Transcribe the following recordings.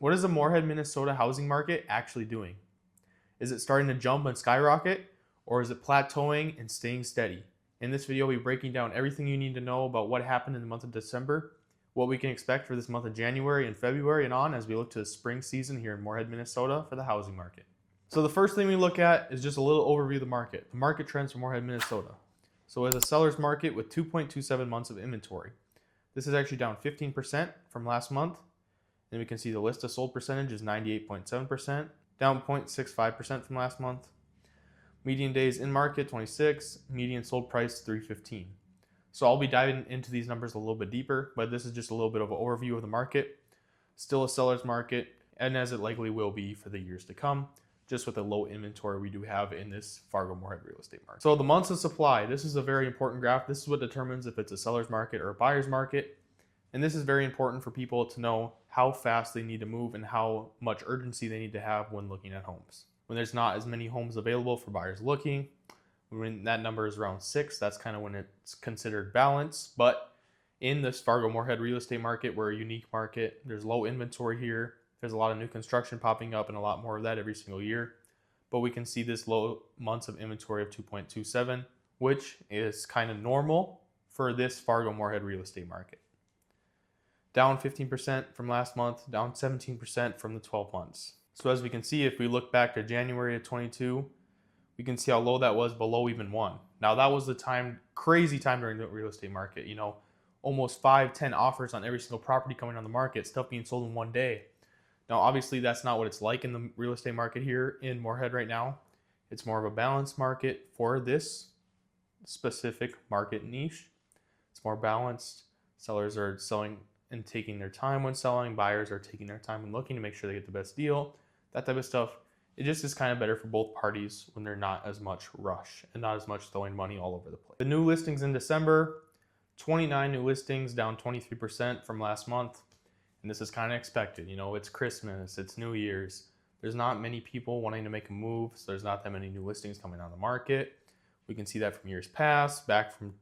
What is the Moorhead, Minnesota housing market actually doing? Is it starting to jump and skyrocket, or is it plateauing and staying steady? In this video, we'll be breaking down everything you need to know about what happened in the month of December, what we can expect for this month of January and February and on as we look to the spring season here in Moorhead, Minnesota for the housing market. So the first thing we look at is just a little overview of the market trends for Moorhead, Minnesota. So it's a seller's market with 2.27 months of inventory. This is actually down 15% from last month. Then we can see the list of sold percentage is 98.7%, down 0.65% from last month. Median days in market 26, median sold price 315. So I'll be diving into these numbers a little bit deeper, but this is just a little bit of an overview of the market. Still a seller's market, and as it likely will be for the years to come, just with the low inventory we do have in this Fargo-Moorhead real estate market. So the months of supply, this is a very important graph. This is what determines if it's a seller's market or a buyer's market. And this is very important for people to know how fast they need to move and how much urgency they need to have when looking at homes. When there's not as many homes available for buyers looking, when that number is around 6, that's kind of when it's considered balanced. But in this Fargo-Moorhead real estate market, we're a unique market. There's low inventory here. There's a lot of new construction popping up and a lot more of that every single year. But we can see this low months of inventory of 2.27, which is kind of normal for this Fargo-Moorhead real estate market. Down 15% from last month, down 17% from the 12 months. So as we can see, if we look back to January of 22, we can see how low that was, below even 1. Now that was the time, crazy time during the real estate market, you know, almost 5-10 offers on every single property coming on the market, stuff being sold in one day. Now obviously that's not what it's like in the real estate market here in Moorhead right now. It's more of a balanced market for this specific market niche. It's more balanced. Sellers are selling and taking their time when selling. Buyers are taking their time and looking to make sure they get the best deal. That type of stuff. It just is kind of better for both parties when they're not as much rush and not as much throwing money all over the place. The new listings in December, 29 new listings, down 23% from last month. And this is kind of expected. You know, it's Christmas, it's New Year's. There's not many people wanting to make a move, so there's not that many new listings coming on the market. We can see that from years past, back from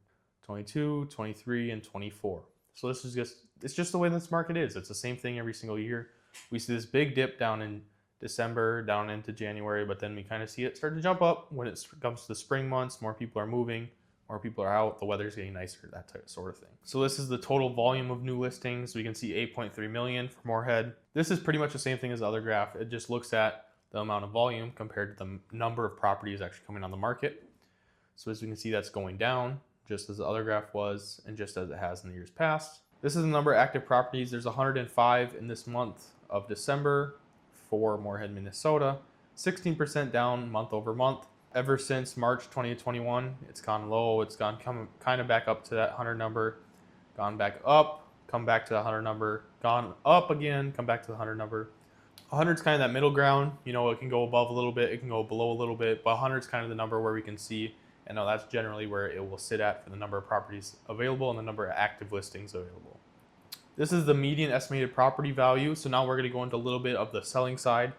22, 23, and 24. So this is it's just the way this market is. It's the same thing every single year. We see this big dip down in December, down into January, but then we kind of see it start to jump up when it comes to the spring months. More people are moving, more people are out, the weather's getting nicer, that type of sort of thing. So this is the total volume of new listings. We can see 8.3 million for Moorhead. This is pretty much the same thing as the other graph. It just looks at the amount of volume compared to the number of properties actually coming on the market. So as we can see, that's going down, just as the other graph was, and just as it has in the years past. This is the number of active properties. There's 105 in this month of December for Moorhead, Minnesota. 16% down month over month. Ever since March 2021, it's gone low. It's gone kind of back up to that 100 number, gone back up, come back to the 100 number, gone up again, come back to the 100 number. 100 is kind of that middle ground. You know, it can go above a little bit, it can go below a little bit, but 100 is kind of the number where we can see, and that's generally where it will sit at for the number of properties available and the number of active listings available. This is the median estimated property value. So now we're going to go into a little bit of the selling side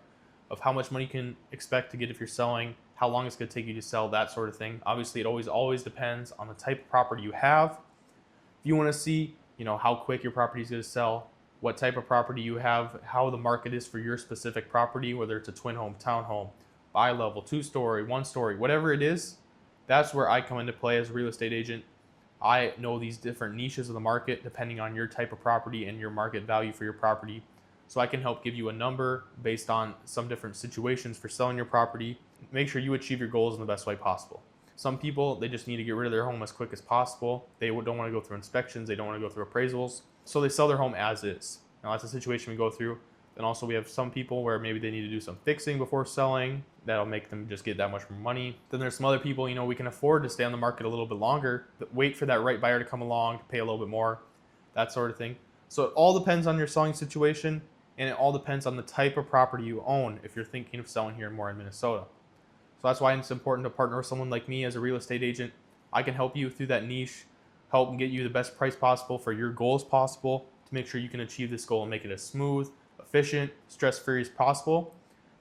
of how much money you can expect to get if you're selling, how long it's going to take you to sell, that sort of thing. Obviously, it always depends on the type of property you have. If you want to see, you know, how quick your property is going to sell, what type of property you have, how the market is for your specific property, whether it's a twin home, townhome, bi-level, 2-story, 1-story, whatever it is, that's where I come into play as a real estate agent. I know these different niches of the market depending on your type of property and your market value for your property. So I can help give you a number based on some different situations for selling your property. Make sure you achieve your goals in the best way possible. Some people, they just need to get rid of their home as quick as possible. They don't want to go through inspections. They don't want to go through appraisals. So they sell their home as is. Now that's a situation we go through. Then also we have some people where maybe they need to do some fixing before selling. That'll make them just get that much more money. Then there's some other people, you know, we can afford to stay on the market a little bit longer, but wait for that right buyer to come along, to pay a little bit more, that sort of thing. So it all depends on your selling situation, and it all depends on the type of property you own if you're thinking of selling here more in Minnesota. So that's why it's important to partner with someone like me as a real estate agent. I can help you through that niche, help get you the best price possible for your goals possible to make sure you can achieve this goal and make it as smooth, efficient, stress-free as possible.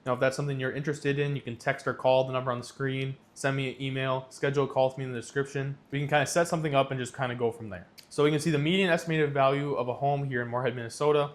Now, if that's something you're interested in, you can text or call the number on the screen, send me an email, schedule a call with me in the description. We can kind of set something up and just kind of go from there. So we can see the median estimated value of a home here in Moorhead, Minnesota,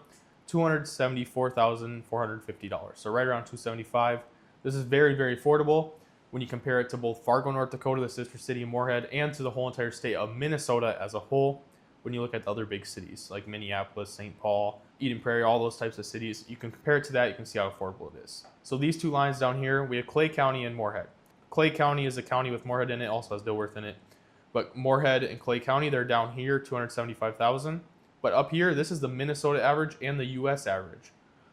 $274,450. So right around $275,000. This is very, very affordable when you compare it to both Fargo, North Dakota, the sister city of Moorhead, and to the whole entire state of Minnesota as a whole. When you look at the other big cities like Minneapolis, St. Paul, Eden Prairie, all those types of cities, you can compare it to that. You can see how affordable it is. So these two lines down here, we have Clay County and Moorhead. Clay County is a county with Moorhead in it, also has Dilworth in it. But Moorhead and Clay County, they're down here, $275,000. But up here, this is the Minnesota average and the US average,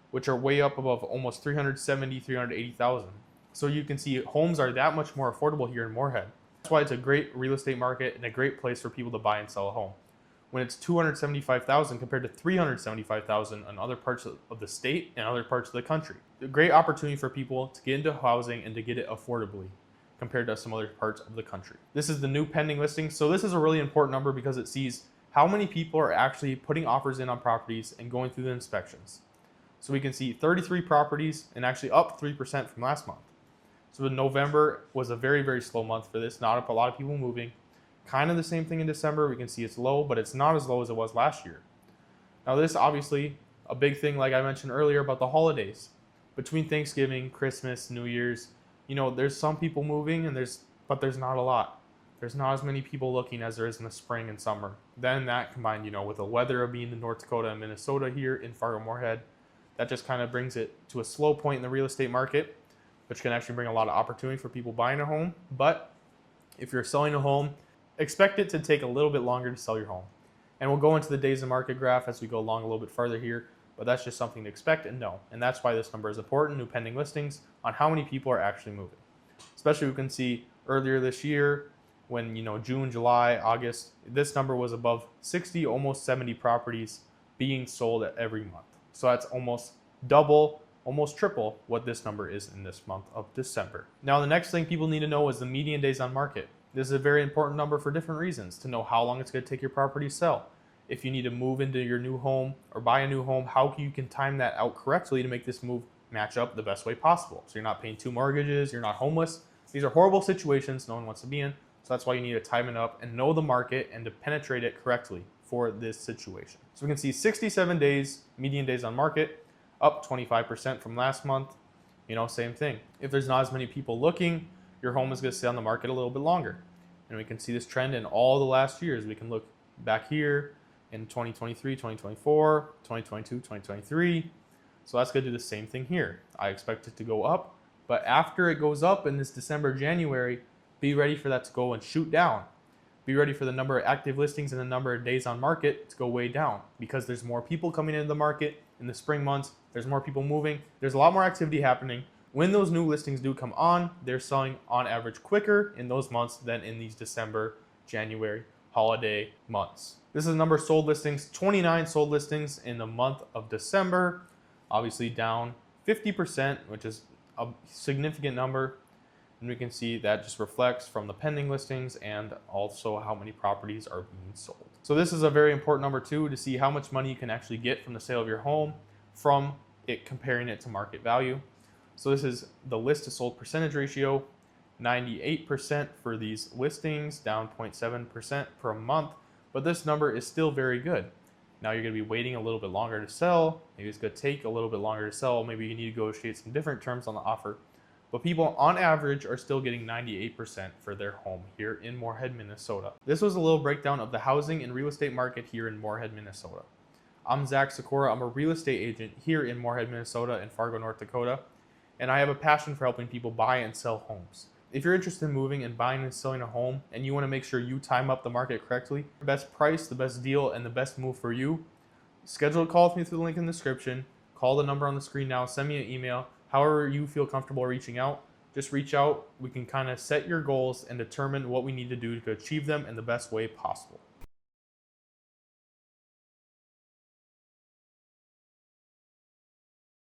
which are way up above almost $370,000, $380,000. So you can see homes are that much more affordable here in Moorhead. That's why it's a great real estate market and a great place for people to buy and sell a home. When it's $275,000 compared to $375,000 in other parts of the state and other parts of the country. A great opportunity for people to get into housing and to get it affordably compared to some other parts of the country. This is the new pending listing. So this is a really important number because it sees how many people are actually putting offers in on properties and going through the inspections. So we can see 33 properties and actually up 3% from last month. So November was a very, very slow month for this. Not a lot of people moving. Kind of the same thing in December. We can see it's low, but it's not as low as it was last year. Now this obviously a big thing, like I mentioned earlier, about the holidays. Between Thanksgiving, Christmas, New Year's, you know, there's some people moving but there's not a lot. There's not as many people looking as there is in the spring and summer. Then that combined, you know, with the weather of being in North Dakota and Minnesota here in Fargo-Moorhead, that just kind of brings it to a slow point in the real estate market, which can actually bring a lot of opportunity for people buying a home. But if you're selling a home, expect it to take a little bit longer to sell your home. And we'll go into the days of market graph as we go along a little bit farther here, but that's just something to expect and know. And that's why this number is important, new pending listings, on how many people are actually moving. Especially we can see earlier this year when, you know, June, July, August, this number was above 60, almost 70 properties being sold every month. So that's almost double, almost triple what this number is in this month of December. Now the next thing people need to know is the median days on market. This is a very important number for different reasons, to know how long it's going to take your property to sell. If you need to move into your new home or buy a new home, how you can time that out correctly to make this move match up the best way possible. So you're not paying 2 mortgages, you're not homeless. These are horrible situations no one wants to be in. So that's why you need to time it up and know the market and to penetrate it correctly for this situation. So we can see 67 days, median days on market, up 25% from last month. You know, same thing. If there's not as many people looking, your home is going to stay on the market a little bit longer. And we can see this trend in all the last years. We can look back here in 2023, 2024, 2022, 2023. So that's going to do the same thing here. I expect it to go up, but after it goes up in this December, January, be ready for that to go and shoot down. Be ready for the number of active listings and the number of days on market to go way down because there's more people coming into the market in the spring months. There's more people moving. There's a lot more activity happening. When those new listings do come on, they're selling on average quicker in those months than in these December, January holiday months. This is the number of sold listings, 29 sold listings in the month of December, obviously down 50%, which is a significant number. And we can see that just reflects from the pending listings and also how many properties are being sold. So this is a very important number too, to see how much money you can actually get from the sale of your home from it comparing it to market value. So this is the list to sold percentage ratio, 98% for these listings, down 0.7% per month, but this number is still very good. Now you're going to be waiting a little bit longer to sell. Maybe it's going to take a little bit longer to sell. Maybe you need to negotiate some different terms on the offer. But people on average are still getting 98% for their home here in Moorhead, Minnesota. This was a little breakdown of the housing and real estate market here in Moorhead, Minnesota. I'm Zach Sykora. I'm a real estate agent here in Moorhead, Minnesota and Fargo, North Dakota. And I have a passion for helping people buy and sell homes. If you're interested in moving and buying and selling a home and you want to make sure you time up the market correctly, the best price, the best deal, and the best move for you, schedule a call with me through the link in the description. Call the number on the screen now. Send me an email. However you feel comfortable reaching out, just reach out. We can kind of set your goals and determine what we need to do to achieve them in the best way possible.